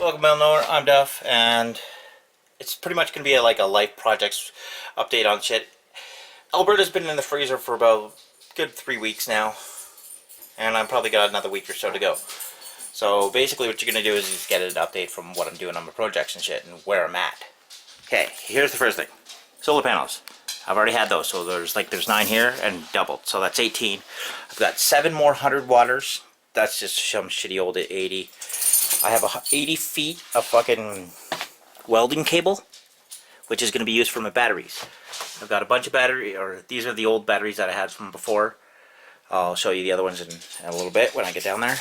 welcome to Knower. I'm Duff, and it's pretty much going to be like a life projects update on shit. Alberta's been in the freezer for about a good 3 weeks now, and I'm probably got another week or so to go. So basically what you're going to do is just get an update from what I'm doing on my projects and shit and where I'm at. Okay, here's the first thing. Solar panels. I've already had those, so there's 9 here and doubled, so that's 18. I've got 7 more 100 watters. That's just some shitty old 80. I have 80 feet of fucking welding cable, which is going to be used for my batteries. I've got a bunch of these are the old batteries that I had from before. I'll show you the other ones in a little bit when I get down there.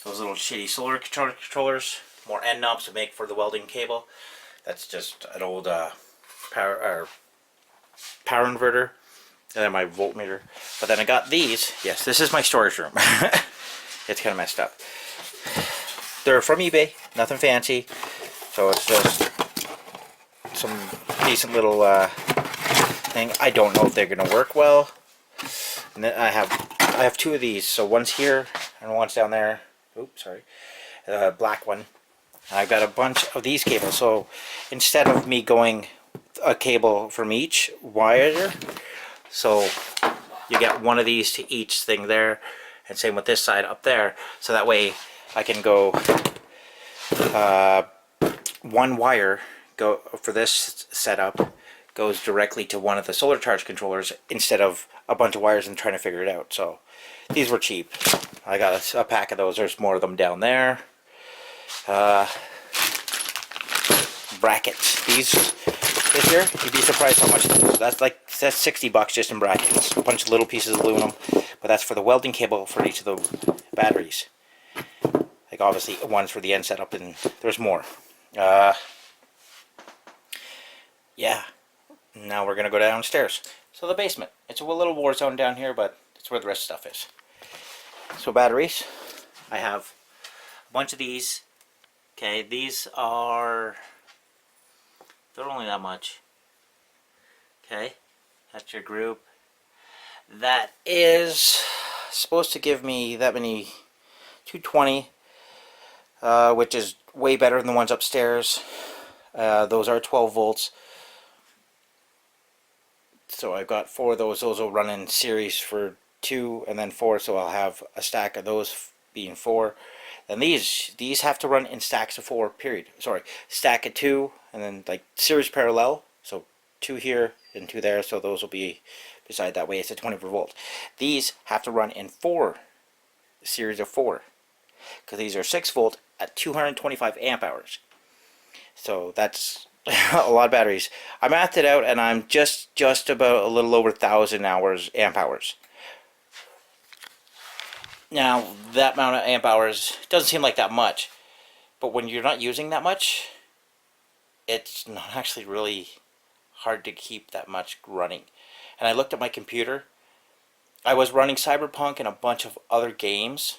Those little shitty solar controllers, more end knobs to make for the welding cable. That's just an old power inverter, and then my voltmeter. But then I got these. Yes, this is my storage room. It's kind of messed up. They're from eBay, nothing fancy. So it's just some decent little thing. I don't know if they're gonna work well. And then I have 2 of these. So one's here and one's down there. Oops, sorry. Black one. And I've got a bunch of these cables. So instead of me going a cable from each wire, so you get one of these to each thing there, and same with this side up there, so that way I can go one wire for this setup goes directly to one of the solar charge controllers instead of a bunch of wires and trying to figure it out. So these were cheap. I got a pack of those. There's more of them down there. Brackets. These here, you'd be surprised how much that's 60 bucks just in brackets. A bunch of little pieces of aluminum, but that's for the welding cable for each of the batteries. Like obviously one's for the end setup, and there's more. Yeah. Now we're gonna go downstairs. So the basement. It's a little war zone down here, but it's where the rest of stuff is. So batteries. I have a bunch of these. Okay, they're only that much. Okay, that's your group. That is supposed to give me that many, 220, which is way better than the ones upstairs. Those are 12 volts. So I've got 4 of those. Those will run in series for 2 and then 4, so I'll have a stack of those being 4. And these have to run in stacks of 4, period. Sorry, stack of 2 and then like series parallel. So 2 here and 2 there, so those will be beside that way. It's a 24 volt. These have to run in 4 series of 4, because these are 6 volt at 225 amp hours. So that's a lot of batteries. I mathed it out and I'm just about a little over 1,000 amp hours. Now, that amount of amp hours doesn't seem like that much, but when you're not using that much, it's not actually really hard to keep that much running. And I looked at my computer. I was running Cyberpunk and a bunch of other games,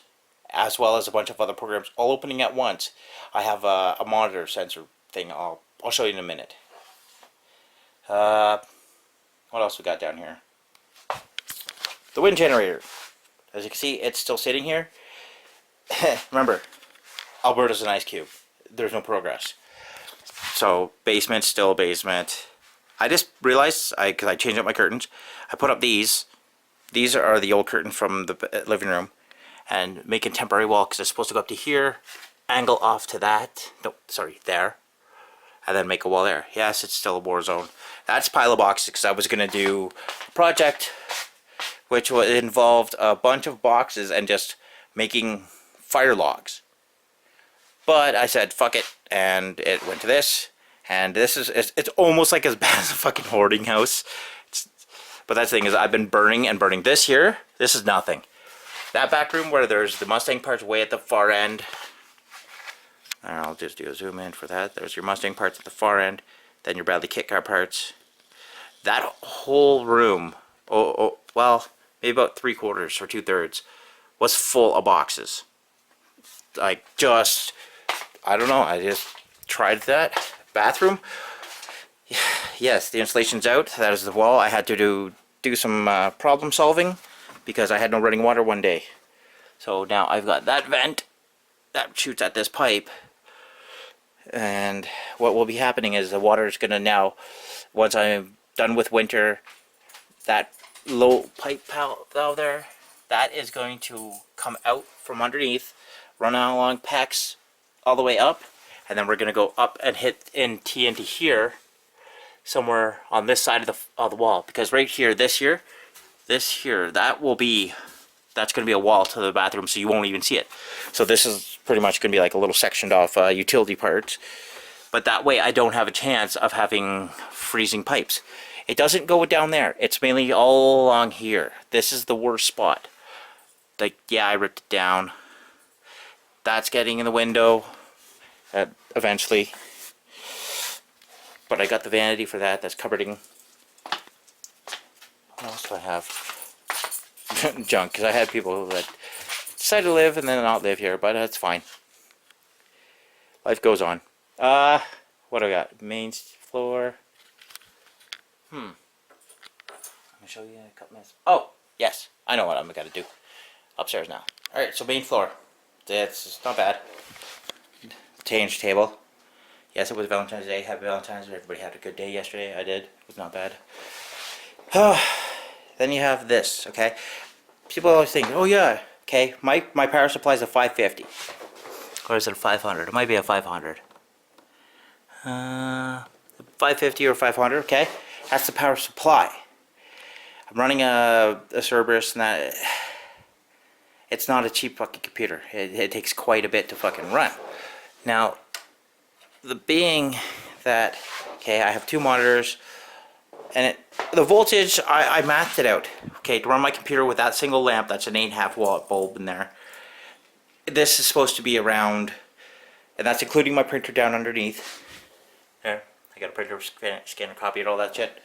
as well as a bunch of other programs, all opening at once. I have a monitor sensor thing. I'll show you in a minute. What else we got down here? The wind generator. As you can see, it's still sitting here. Remember, Alberta's an ice cube. There's no progress. So, basement, still basement. I just realized, because I changed up my curtains, I put up these. These are the old curtains from the living room. And make a temporary wall, because it's supposed to go up to here, angle off to that. No, sorry, there. And then make a wall there. Yes, it's still a war zone. That's pile of boxes, because I was going to do a project which involved a bunch of boxes and just making fire logs. But I said, fuck it, and it went to this. And this it's almost like as bad as a fucking hoarding house. But that's the thing, is I've been burning and burning. This here, this is nothing. That back room where there's the Mustang parts way at the far end. I'll just do a zoom in for that. There's your Mustang parts at the far end. Then your Bradley kit car parts. That whole room, well, maybe about 3/4 or 2/3 was full of boxes. I don't know, I just tried that. Bathroom, yes, the insulation's out. That is the wall. I had to do some problem solving because I had no running water one day. So now I've got that vent that shoots at this pipe. And what will be happening is the water is going to now, once I'm done with winter, that low pipe valve there, that is going to come out from underneath, run along PEX all the way up, and then we're going to go up and hit in T into here, somewhere on this side of the wall. Because right here, this here, that will be, that's going to be a wall to the bathroom, so you won't even see it. So this is pretty much going to be like a little sectioned off utility parts. But that way I don't have a chance of having freezing pipes. It doesn't go down there. It's mainly all along here. This is the worst spot. Like, yeah, I ripped it down. That's getting in the window eventually. But I got the vanity for that. That's cupboarding. What else do I have? Junk, because I had people that decide to live and then not live here, but that's fine. Life goes on. What do I got? Main floor. I'm gonna show you a couple minutes. Oh, yes, I know what I'm gonna do. Upstairs now. Alright, so main floor. It's not bad. Change table. Yes, it was Valentine's Day. Happy Valentine's Day. Everybody had a good day yesterday. I did. It was not bad. Then you have this, okay? People always think, oh yeah, okay, my power supply is a 550. Or is it a 500? It might be a 500. 550 or 500, okay? That's the power supply. I'm running a Cerberus, and that, it's not a cheap fucking computer. It takes quite a bit to fucking run. Now, the being that, okay, I have two monitors, and the voltage, I mathed it out. Okay, to run my computer with that single lamp, that's an 8.5 watt bulb in there. This is supposed to be around, and that's including my printer down underneath. There, I got a printer, scanner, copy, and all that shit.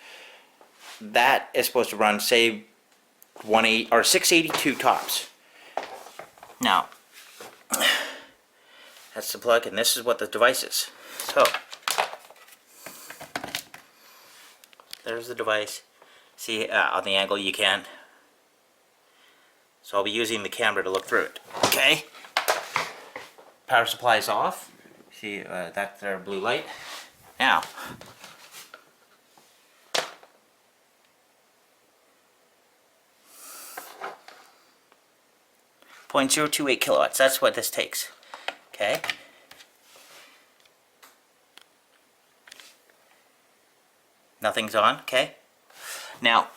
That is supposed to run, say, 682 tops. Now, that's the plug, and this is what the device is. So, there's the device. See, on the angle you can. So I'll be using the camera to look through it. Okay. Power supply is off. See, that's our blue light. Now, .028 kilowatts. That's what this takes. Okay. Nothing's on. Okay. Now,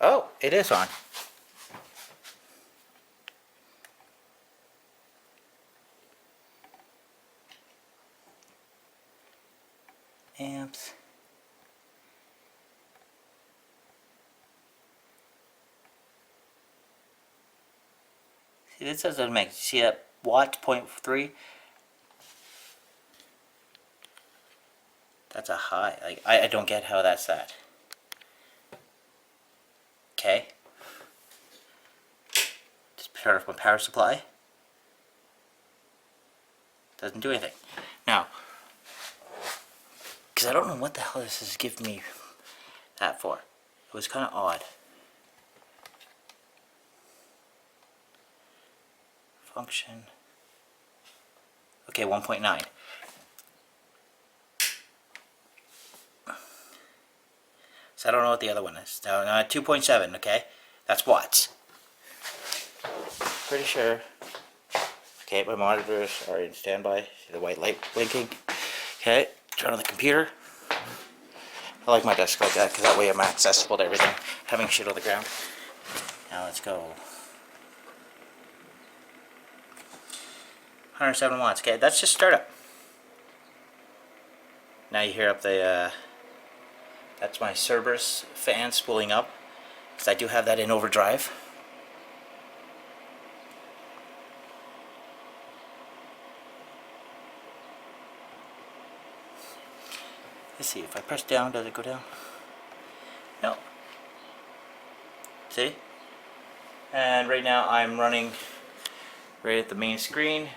oh, it is on. Amps. See, this doesn't make. See that watt 0.3? That's a high. Like, I don't get how that's that. Okay. Just turn off my power supply. Doesn't do anything. Now, because I don't know what the hell this is giving me that for. It was kind of odd. Function. Okay, 1.9. So I don't know what the other one is. 2.7, okay? That's watts. Pretty sure. Okay, my monitors are in standby. See the white light blinking. Okay, turn on the computer. I like my desk like that because that way I'm accessible to everything. Having shit on the ground. Now let's go. 107 watts. Okay, that's just startup. Now you hear up the, that's my Cerberus fan spooling up. Because I do have that in overdrive. Let's see, if I press down, does it go down? No. See? And right now I'm running right at the main screen.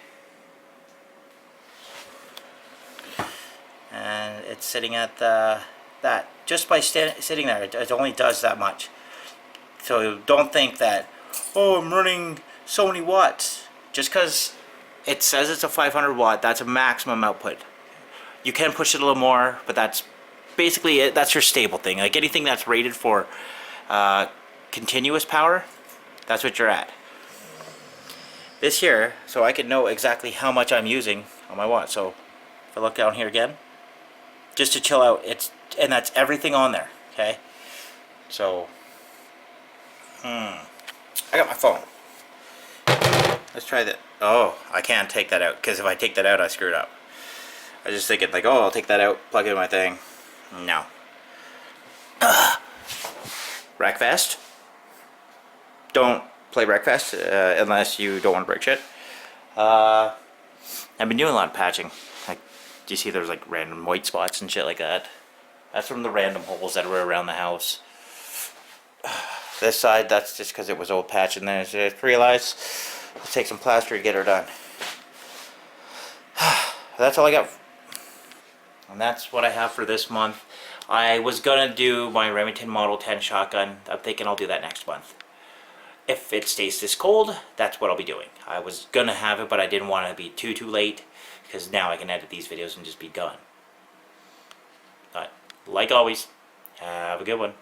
And it's sitting at that. Just by sitting there, it only does that much. So don't think that, oh, I'm running so many watts. Just because it says it's a 500 watt. That's a maximum output. You can push it a little more, but that's basically it. That's your stable thing. Like anything that's rated for continuous power, that's what you're at. This here, so I can know exactly how much I'm using on my watt. So if I look down here again, just to chill out, and that's everything on there. Okay, so I got my phone. Let's try that. Oh, I can't take that out, because if I take that out, I screw it up. I was just thinking, like, oh, I'll take that out, plug it in my thing. No. Wreckfest. Don't play Wreckfest unless you don't want to break shit. I've been doing a lot of patching. Like, do you see there's like random white spots and shit like that? That's from the random holes that were around the house. This side, that's just because it was old patch in there. So I just realized, let's take some plaster to get her done. That's all I got. And that's what I have for this month. I was gonna do my Remington Model 10 shotgun. I'm thinking I'll do that next month. If it stays this cold, that's what I'll be doing. I was gonna have it, but I didn't want to be too late, because now I can edit these videos and just be done. But like always, have a good one.